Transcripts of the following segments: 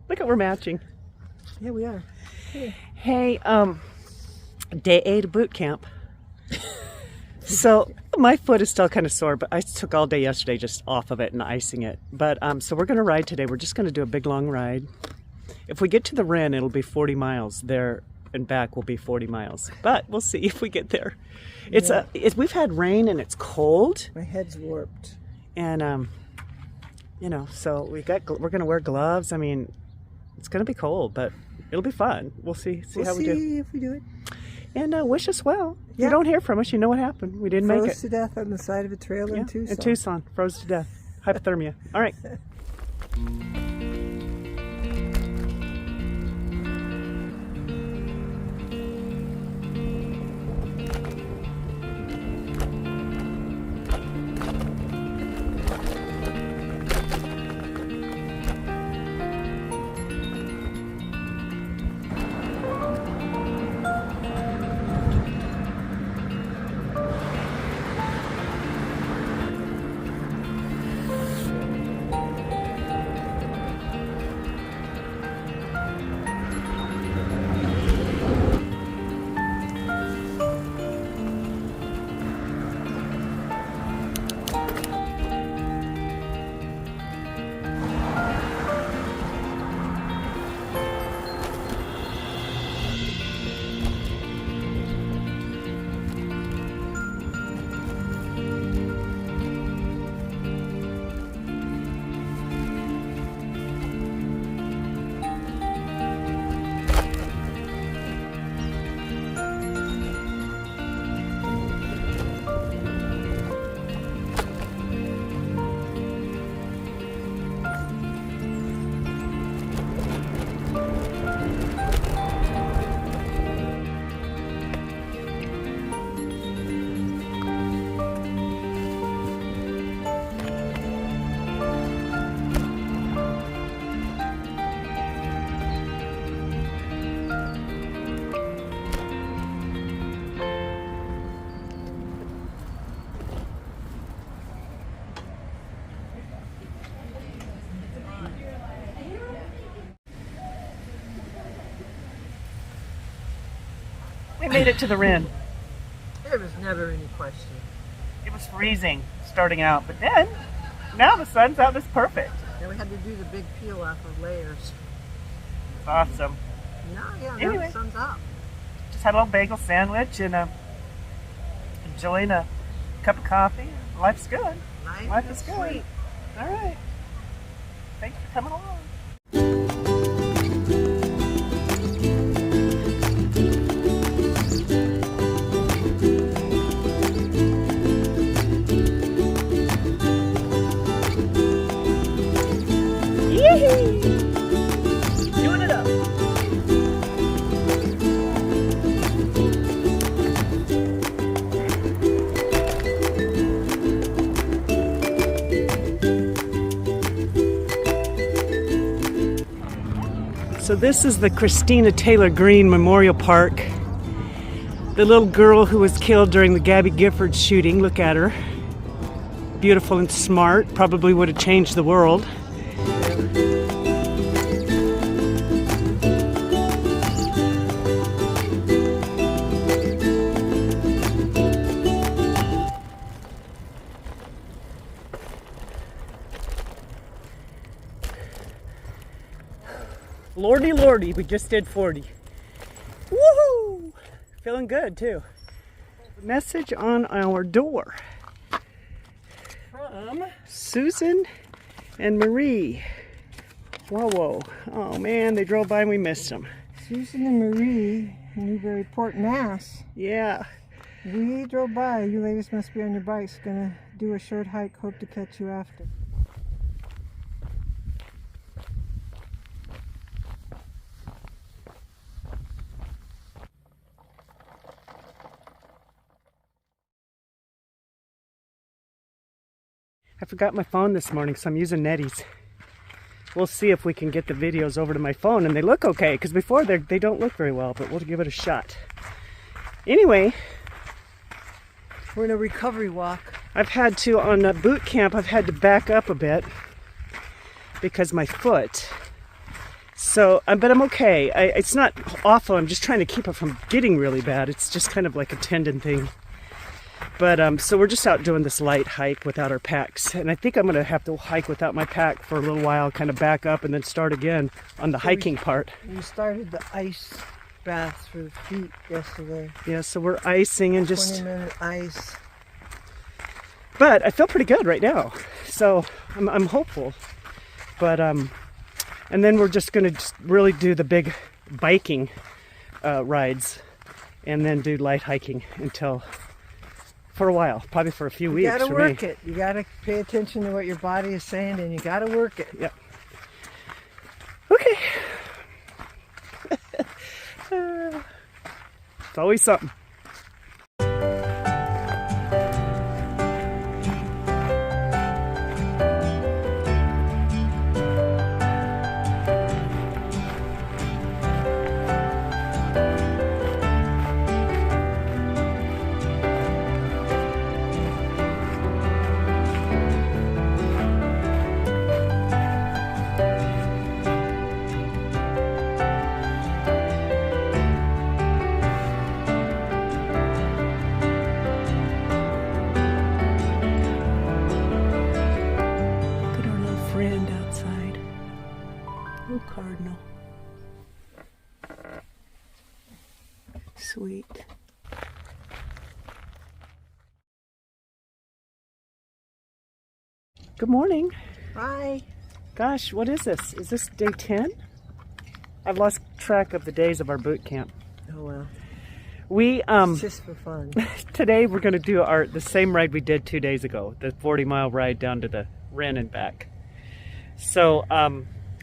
Look at, we're matching. Yeah, we are. Hey, day 8 of boot camp. So my foot is still kind of sore, but I took all day yesterday just off of it and icing it. But so we're going to ride today. We're just going to do a big long ride. If we get to the Ren, it'll be 40 miles. There and back will be 40 miles. But we'll see if we get there. It's we've had rain and it's cold. My head's warped. And you know, so we're going to wear gloves. I mean, it's going to be cold, but it'll be fun. We'll see how we do. We'll see if we do it. And wish us well. If Yeah. you don't hear from us, you know what happened. We didn't make it. Froze to death on the side of a trailer in Tucson. In Tucson. Froze to death. Hypothermia. All right. We made it to the Ren. There was never any question. It was freezing starting out, but then, now the sun's out. It's perfect. Then we had to do the big peel off of layers. It's awesome. Now Anyway. the sun's up. Just had a little bagel sandwich and enjoying a cup of coffee. Life's good. Life is good. Sweet. All right. Thanks for coming along. Doing it up. So this is the Christina Taylor Greene Memorial Park. The little girl who was killed during the Gabby Gifford shooting. Look at her. Beautiful and smart. Probably would have changed the world. Lordy, lordy, we just did 40. Woohoo! Feeling good too. Message on our door from Susan and Marie. WaWo. Oh man, they drove by and we missed them. Susan and Marie, Newburyport, Mass. Yeah. We drove by. You ladies must be on your bikes. Gonna do a short hike. Hope to catch you after. I forgot my phone this morning, so I'm using Nettie's. We'll see if we can get the videos over to my phone, and they look okay, because before they don't look very well, but we'll give it a shot. Anyway, We're in a recovery walk. I've had to, on boot camp, I've had to back up a bit because my foot So, but I'm okay. It's not awful. I'm just trying to keep it from getting really bad. It's just kind of like a tendon thing. But so we're just out doing this light hike without our packs. And I think I'm going to have to hike without my pack for a little while, kind of back up and then start again on the hiking part. We started the ice bath for the feet yesterday. Yeah, so we're icing and just... 20-minute ice. But I feel pretty good right now. So I'm hopeful. But, and then we're just going to really do the big biking rides. And then do light hiking until... for a while, probably for a few weeks. You gotta work it. You gotta pay attention to what your body is saying, and you gotta work it. Yep. Okay. It's always something. Cardinal. Sweet. Good morning. Hi. Gosh, what is this? Is this day 10? I've lost track of the days of our boot camp. Oh well. We It's just for fun. Today we're going to do the same ride we did 2 days ago, the 40-mile ride down to the Wren and back. So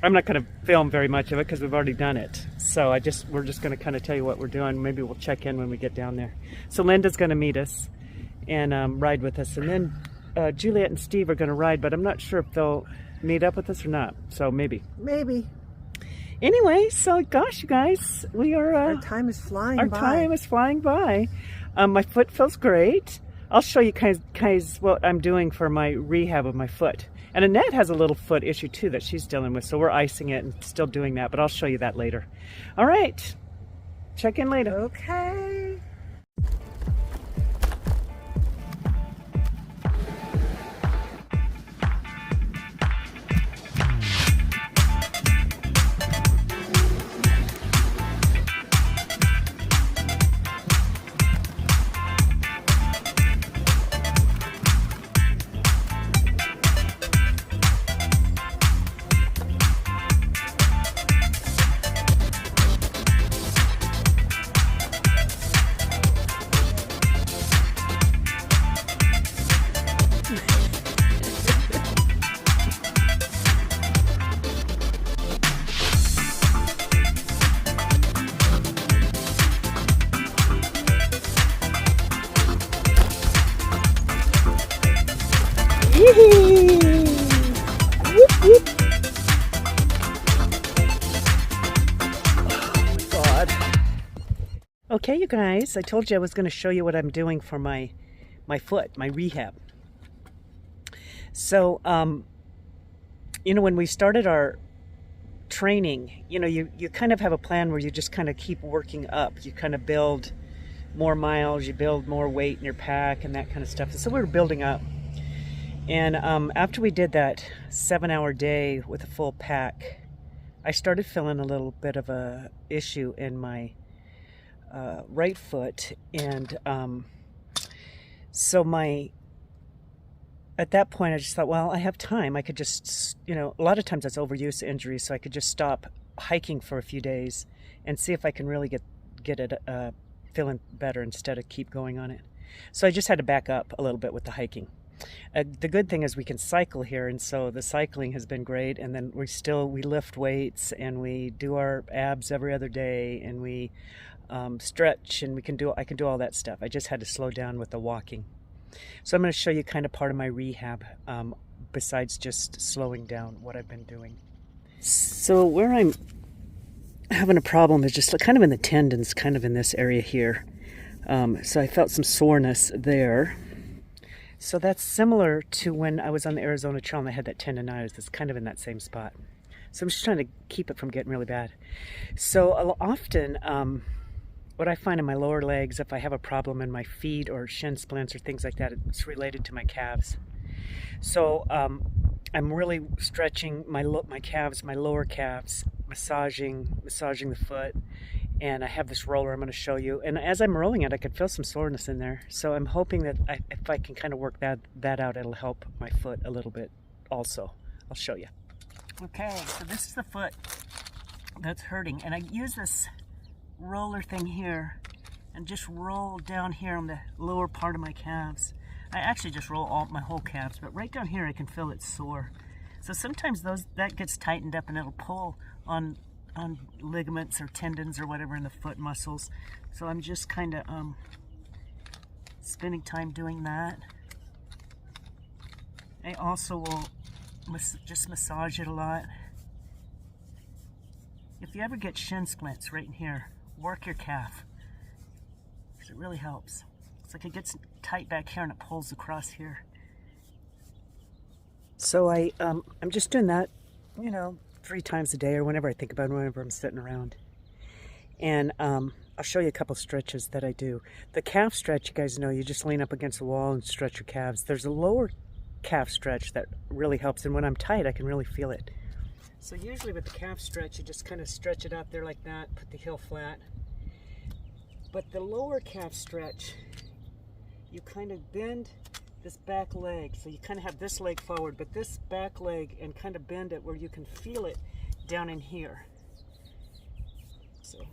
I'm not going to film very much of it because we've already done it. So we're just going to kind of tell you what we're doing. Maybe we'll check in when we get down there. So Linda's going to meet us and ride with us. And then Juliet and Steve are going to ride, but I'm not sure if they'll meet up with us or not. So maybe. Maybe. Anyway, so gosh, you guys, we are... our time is flying by. Our time is flying by. My foot feels great. I'll show you guys what I'm doing for my rehab of my foot. And Annette has a little foot issue too that she's dealing with, so we're icing it and still doing that, but I'll show you that later. All right, check in later. Okay. Whoop, whoop. Oh, God. Okay, you guys, I told you I was going to show you what I'm doing for my foot, my rehab. So, you know, when we started our training, you know, you kind of have a plan where you just kind of keep working up. You kind of build more miles, you build more weight in your pack and that kind of stuff. And so we were building up. And after we did that 7-hour day with a full pack, I started feeling a little bit of a issue in my right foot. And so at that point I just thought, well, I have time. I could just, you know, a lot of times that's overuse injuries, so I could just stop hiking for a few days and see if I can really get it feeling better instead of keep going on it. So I just had to back up a little bit with the hiking. The good thing is we can cycle here, and so the cycling has been great. And then we lift weights, and we do our abs every other day, and we stretch, and I can do all that stuff. I just had to slow down with the walking. So I'm going to show you kind of part of my rehab, besides just slowing down what I've been doing. So where I'm having a problem is just kind of in the tendons, kind of in this area here. So I felt some soreness there. So that's similar to when I was on the Arizona Trail and I had that tendonitis. It's kind of in that same spot. So I'm just trying to keep it from getting really bad. So often, what I find in my lower legs, if I have a problem in my feet or shin splints or things like that, it's related to my calves. So I'm really stretching my calves, my lower calves, massaging the foot. And I have this roller I'm going to show you. And as I'm rolling it, I could feel some soreness in there. So I'm hoping that if I can kind of work that out, it'll help my foot a little bit also. I'll show you. Okay, so this is the foot that's hurting. And I use this roller thing here and just roll down here on the lower part of my calves. I actually just roll all my whole calves, but right down here I can feel it sore. So sometimes that gets tightened up and it'll pull on ligaments or tendons or whatever in the foot muscles. So I'm just kind of spending time doing that. I also will just massage it a lot. If you ever get shin splints right in here, work your calf, because it really helps. It's like it gets tight back here and it pulls across here. So I'm just doing that, 3 times a day or whenever I think about it, whenever I'm sitting around. And I'll show you a couple stretches that I do. The calf stretch, you guys know, you just lean up against the wall and stretch your calves. There's a lower calf stretch that really helps, and when I'm tight, I can really feel it. So usually with the calf stretch, you just kind of stretch it out there like that, put the heel flat. But the lower calf stretch, you kind of bend this back leg, so you kind of have this leg forward, but this back leg, and kind of bend it where you can feel it down in here. So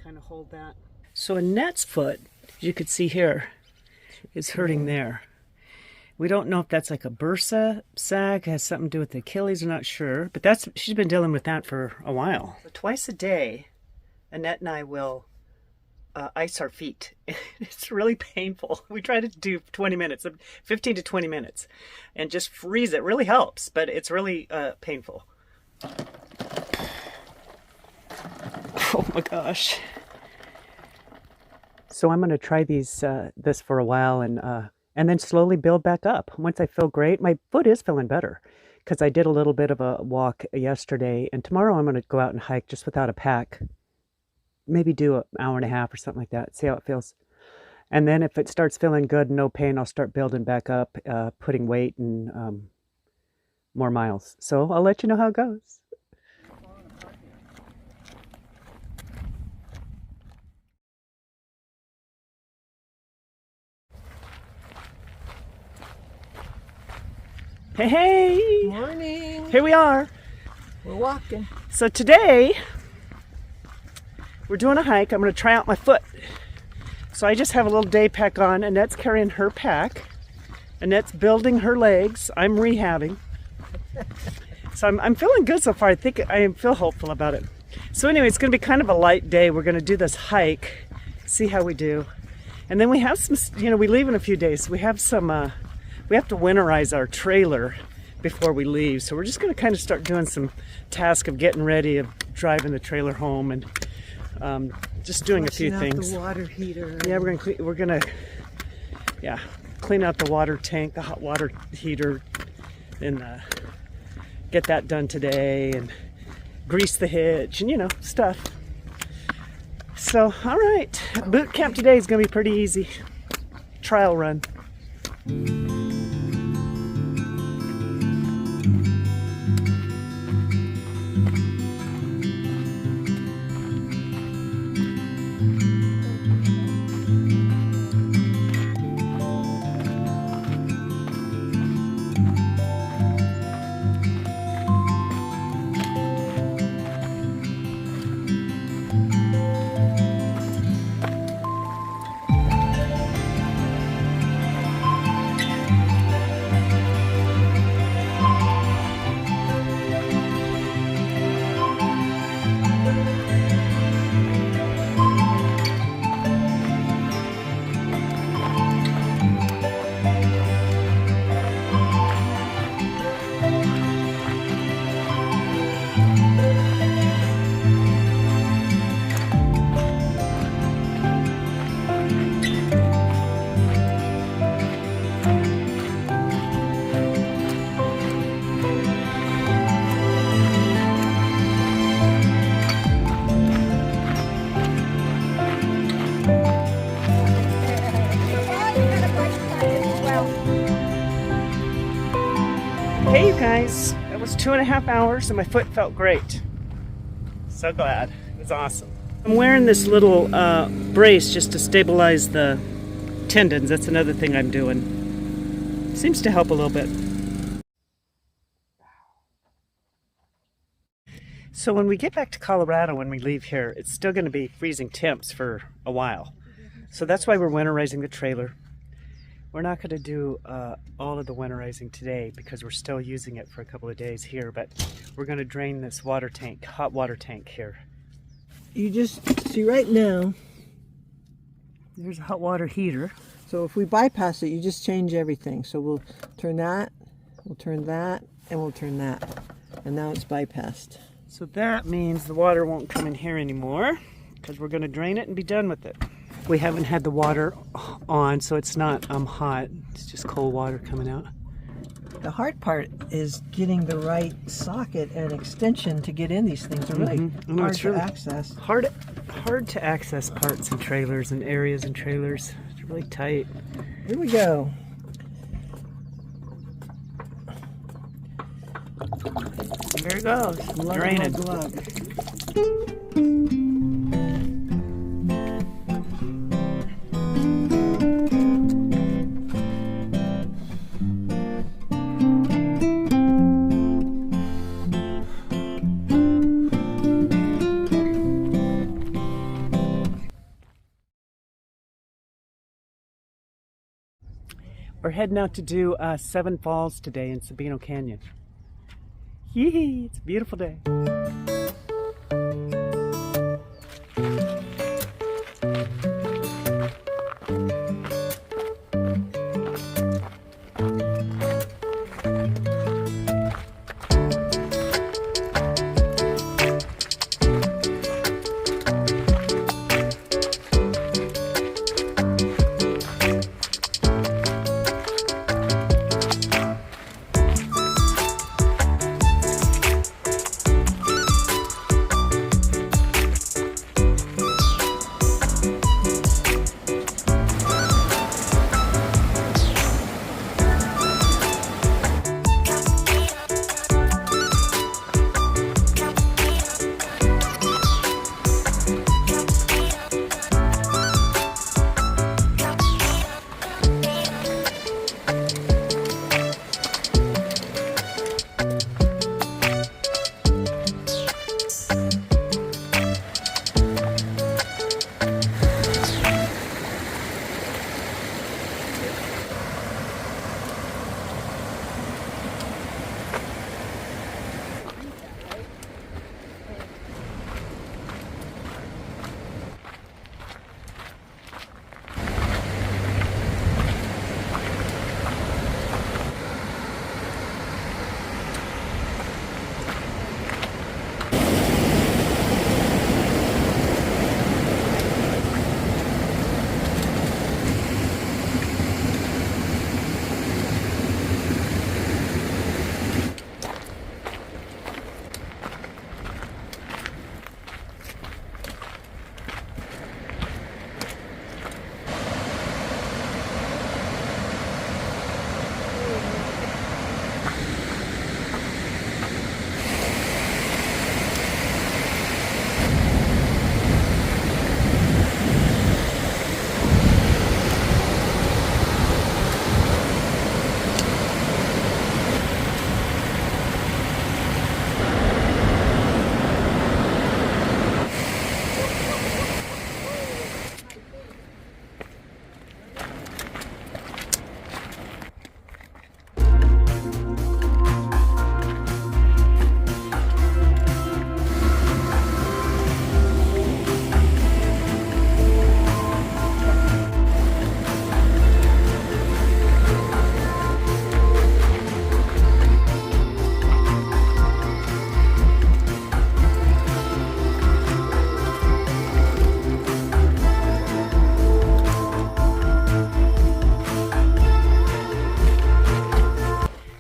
kind of hold that. So Annette's foot, you could see here, is hurting there. We don't know if that's like a bursa sac, has something to do with the Achilles, we're not sure, but she's been dealing with that for a while. So twice a day, Annette and I will ice our feet. It's really painful. We try to do 20 minutes, 15 to 20 minutes, and just freeze it. Really helps, but it's really painful. Oh my gosh. So I'm going to try this for a while and then slowly build back up. Once I feel great, my foot is feeling better because I did a little bit of a walk yesterday, and tomorrow I'm going to go out and hike just without a pack. Maybe do an hour and a half or something like that, see how it feels. And then if it starts feeling good and no pain, I'll start building back up, putting weight and more miles. So I'll let you know how it goes. Hey, hey! Morning! Here we are. We're walking. So today, we're doing a hike. I'm going to try out my foot. So I just have a little day pack on. Annette's carrying her pack. Annette's building her legs. I'm rehabbing. So I'm feeling good so far. I think I feel hopeful about it. So anyway, it's going to be kind of a light day. We're going to do this hike, see how we do. And then we have some, we leave in a few days. So we have some, we have to winterize our trailer before we leave. So we're just going to kind of start doing some task of getting ready, of driving the trailer home, and just doing a few things. The water heater. Yeah, we're gonna clean out the water tank, the hot water heater, and get that done today, and grease the hitch, and stuff. So, all right, boot camp today is gonna be pretty easy. Trial run. 2.5 hours and my foot felt great. So glad. It was awesome. I'm wearing this little brace just to stabilize the tendons. That's another thing I'm doing. Seems to help a little bit. So when we get back to Colorado, when we leave here, it's still going to be freezing temps for a while. So that's why we're winterizing the trailer. We're not going to do all of the winterizing today because we're still using it for a couple of days here, but we're going to drain this water tank, hot water tank here. You just see right now, There's a hot water heater. so if we bypass it, you just change everything. So we'll turn that, we'll turn that, and we'll turn that. And now it's bypassed. So that means the water won't come in here anymore because we're going to drain it and be done with it. We haven't had the water on, so it's not hot. It's just cold water coming out. The hard part is getting the right socket and extension to get in these things. They're really hard to access. Hard to access parts and trailers and areas and trailers. It's really tight. Here we go. There it goes. Draining. We're heading out to do Seven Falls today in Sabino Canyon. Yee! It's a beautiful day.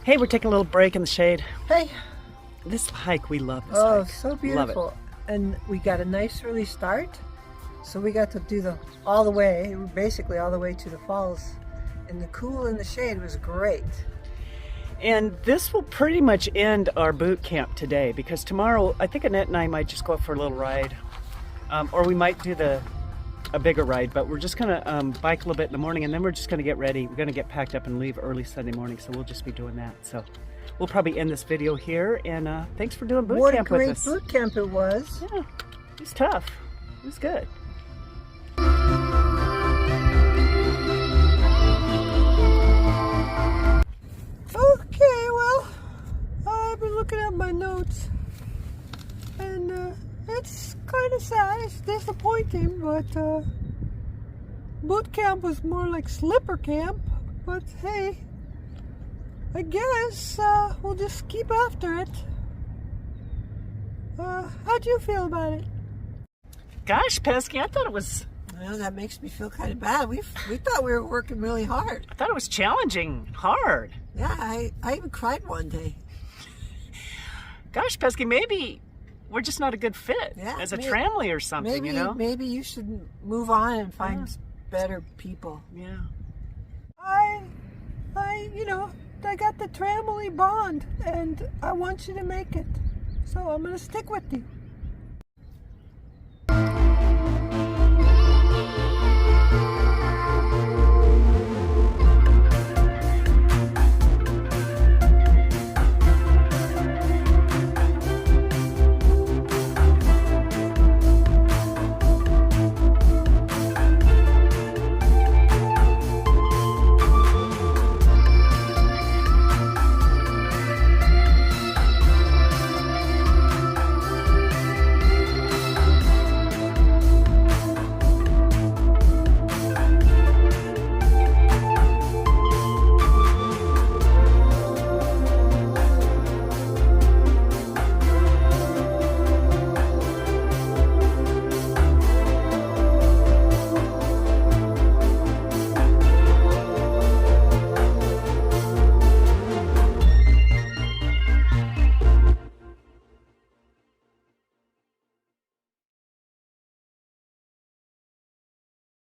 Hey, we're taking a little break in the shade. Hey. This hike, we love this Oh, hike. so beautiful. And we got a nice early start. So we got to do all the way to the falls. And the cool in the shade was great. And this will pretty much end our boot camp today, because tomorrow I think Annette and I might just go out for a little ride, or we might do a bigger ride, but we're just gonna bike a little bit in the morning, and then we're just gonna get ready. We're gonna get packed up and leave early Sunday morning, so we'll just be doing that. So we'll probably end this video here, and thanks for doing boot camp with us. What a great boot camp it was. Yeah, it was tough. It was good. Okay, well, I've been looking at my notes, and it's kind of sad. It's disappointing, but boot camp was more like slipper camp. But hey, I guess we'll just keep after it. How do you feel about it? Gosh, Pesky, I thought it was... Well, that makes me feel kind of bad. We thought we were working really hard. I thought it was challenging, hard. Yeah, I even cried one day. Gosh, Pesky, maybe we're just not a good fit as a tramley or something, maybe, you know? Maybe you should move on and find better people. Yeah. I got the tramley bond, and I want you to make it. So I'm going to stick with you.